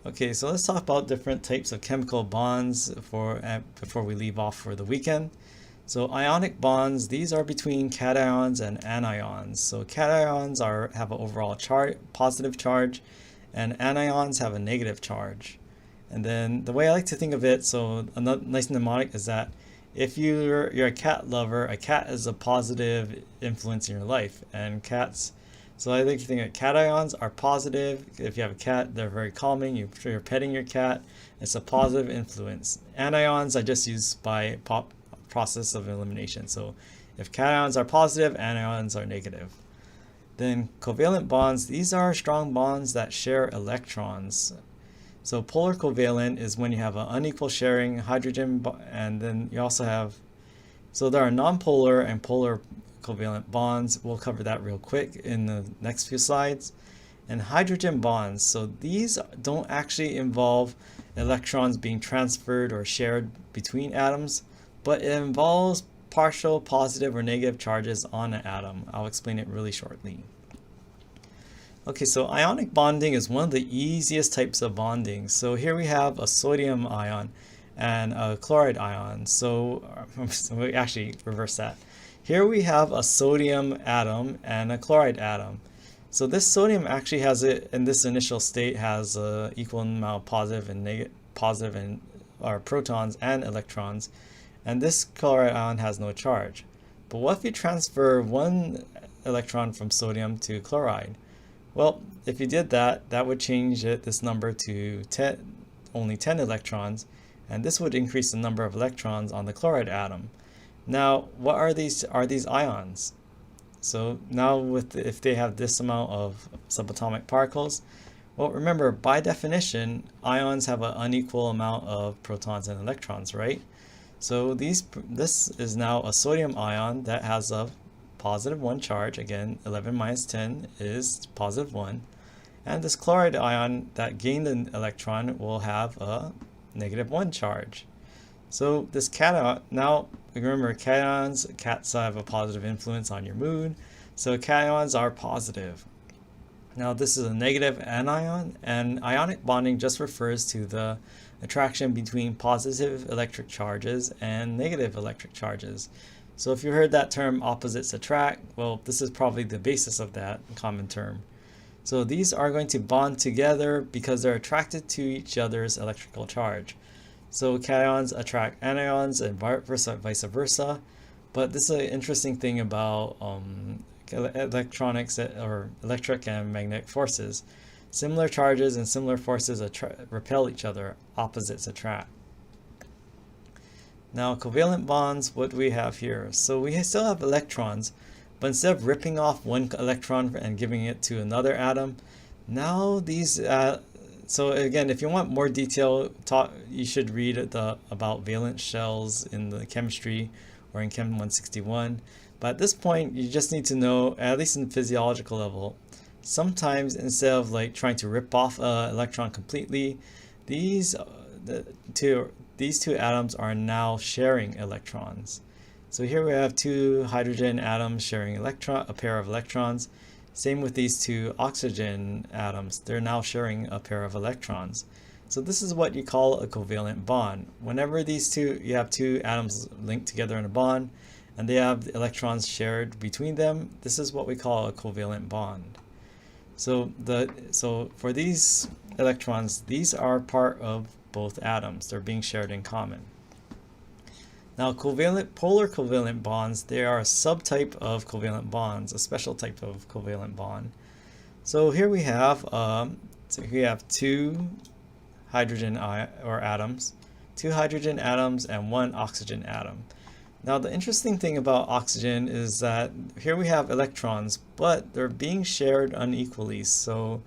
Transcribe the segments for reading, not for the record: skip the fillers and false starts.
Okay, so let's talk about different types of chemical bonds before we leave off for the weekend. So ionic bonds, these are between cations and anions. So cations have an overall positive charge, and anions have a negative charge. And then the way I like to think of it, so a nice mnemonic is that if you're a cat lover, a cat is a positive influence in your life, and cats. So I like to think that cations are positive. If you have a cat, they're very calming. You're petting your cat. It's a positive influence. Anions I just use by process of elimination. So if cations are positive, anions are negative. Then covalent bonds, these are strong bonds that share electrons. So polar covalent is when you have an unequal sharing hydrogen, and then you also have, so there are nonpolar and polar covalent bonds. We'll cover that real quick in the next few slides. And hydrogen bonds, so these don't actually involve electrons being transferred or shared between atoms, but it involves partial positive or negative charges on an atom. I'll explain it really shortly. Okay, so ionic bonding is one of the easiest types of bonding. So here we have a sodium ion and a chloride ion. So we actually reverse that. Here we have a sodium atom and a chloride atom. So this sodium actually has in this initial state has a equal amount of positive and or protons and electrons, and this chloride ion has no charge. But what if you transfer one electron from sodium to chloride? Well, if you did that, that would change this number to only 10 electrons, and this would increase the number of electrons on the chloride atom. Now, what are these? Are these ions? So now if they have this amount of subatomic particles, well, remember, by definition, ions have an unequal amount of protons and electrons, right? So this is now a sodium ion that has a positive 1 charge. Again, 11 minus 10 is positive 1. And this chloride ion that gained an electron will have a negative 1 charge. So this cation, now remember cats have a positive influence on your mood. So cations are positive. Now this is a negative anion, and ionic bonding just refers to the attraction between positive electric charges and negative electric charges. So if you heard that term opposites attract, well, this is probably the basis of that common term. So these are going to bond together because they're attracted to each other's electrical charge. So cations attract anions and vice versa. But this is an interesting thing about electronics or electric and magnetic forces. Similar charges and similar forces repel each other, opposites attract. Now covalent bonds, what do we have here? So we still have electrons, but instead of ripping off one electron and giving it to another atom, now these so again, if you want more detail, you should read about valence shells in the chemistry or in Chem 161. But at this point, you just need to know, at least in the physiological level, sometimes instead of like trying to rip off an electron completely, these two atoms are now sharing electrons. So here we have two hydrogen atoms sharing a pair of electrons. Same with these two oxygen atoms. They're now sharing a pair of electrons. So this is what you call a covalent bond. Whenever you have two atoms linked together in a bond, and they have electrons shared between them, this is what we call a covalent bond. So for these electrons, these are part of both atoms. They're being shared in common. Now polar covalent bonds, they are a subtype of covalent bonds, a special type of covalent bond. So here we have two hydrogen atoms, two hydrogen atoms and one oxygen atom. Now the interesting thing about oxygen is that here we have electrons, but they're being shared unequally. So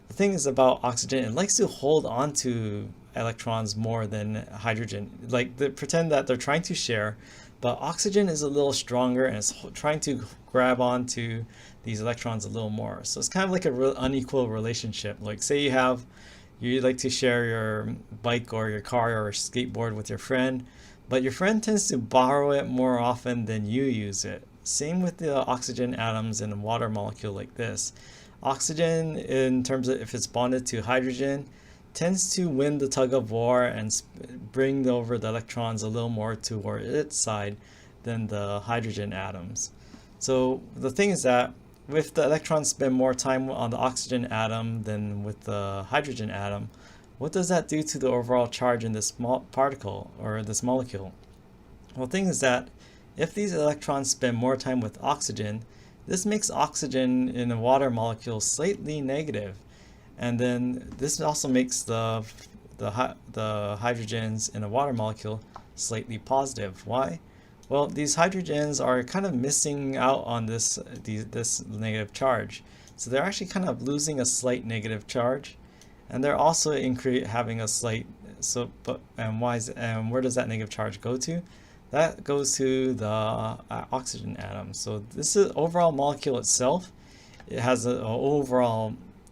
the thing is about oxygen, it likes to hold on to electrons more than hydrogen. Like they pretend that they're trying to share, but oxygen is a little stronger and it's trying to grab onto these electrons a little more. So it's kind of like a real unequal relationship. Like say you like to share your bike or your car or skateboard with your friend, but your friend tends to borrow it more often than you use it. Same with the oxygen atoms in a water molecule like this. Oxygen, in terms of if it's bonded to hydrogen, tends to win the tug of war and bring over the electrons a little more toward its side than the hydrogen atoms. So the thing is that if the electrons spend more time on the oxygen atom than with the hydrogen atom, what does that do to the overall charge in this small particle or this molecule? Well, the thing is that if these electrons spend more time with oxygen, this makes oxygen in a water molecule slightly negative. And then this also makes the hydrogens in a water molecule slightly positive. Why? Well, these hydrogens are kind of missing out on this negative charge. So they're actually kind of losing a slight negative charge. And they're also having a slight, and where does that negative charge go to? That goes to the oxygen atom. So this is overall molecule itself. It has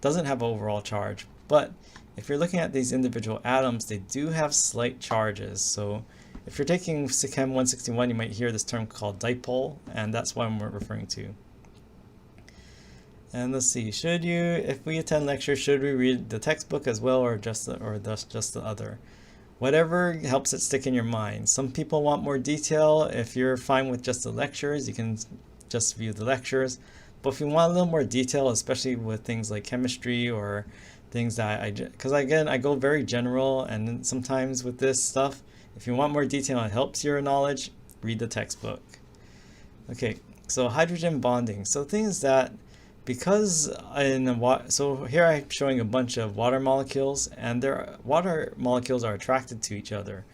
doesn't have an overall charge, but if you're looking at these individual atoms, they do have slight charges. So if you're taking Chem 161, you might hear this term called dipole, and that's what we're referring to. And let's see, if we attend lectures, should we read the textbook as well, or just the other? Whatever helps it stick in your mind. Some people want more detail. If you're fine with just the lectures, you can just view the lectures. But if you want a little more detail, especially with things like chemistry or things that because again, I go very general, and sometimes with this stuff, if you want more detail and it helps your knowledge, read the textbook. Okay, so hydrogen bonding. So the thing is that because so here I'm showing a bunch of water molecules, and their water molecules are attracted to each other.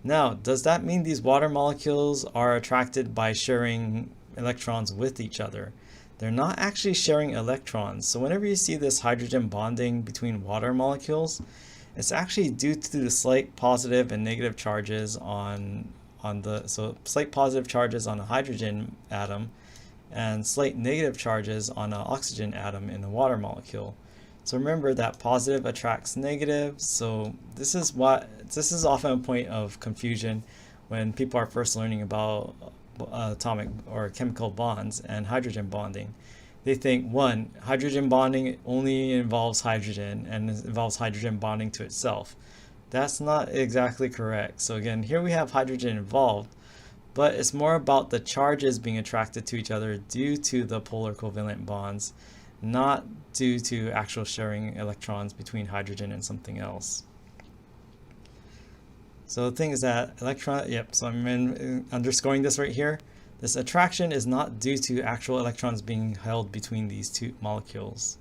Now, does that mean these water molecules are attracted by sharing electrons with each other? They're not actually sharing electrons. So whenever you see this hydrogen bonding between water molecules, it's actually due to the slight positive and negative charges slight positive charges on a hydrogen atom and slight negative charges on an oxygen atom in a water molecule. So remember that positive attracts negative. So this is often a point of confusion when people are first learning about atomic or chemical bonds and hydrogen bonding. They think, one, hydrogen bonding only involves hydrogen and involves hydrogen bonding to itself. That's not exactly correct. So again, here we have hydrogen involved, but it's more about the charges being attracted to each other due to the polar covalent bonds, not due to actual sharing electrons between hydrogen and something else. So the thing is that so I'm underscoring this right here. This attraction is not due to actual electrons being held between these two molecules.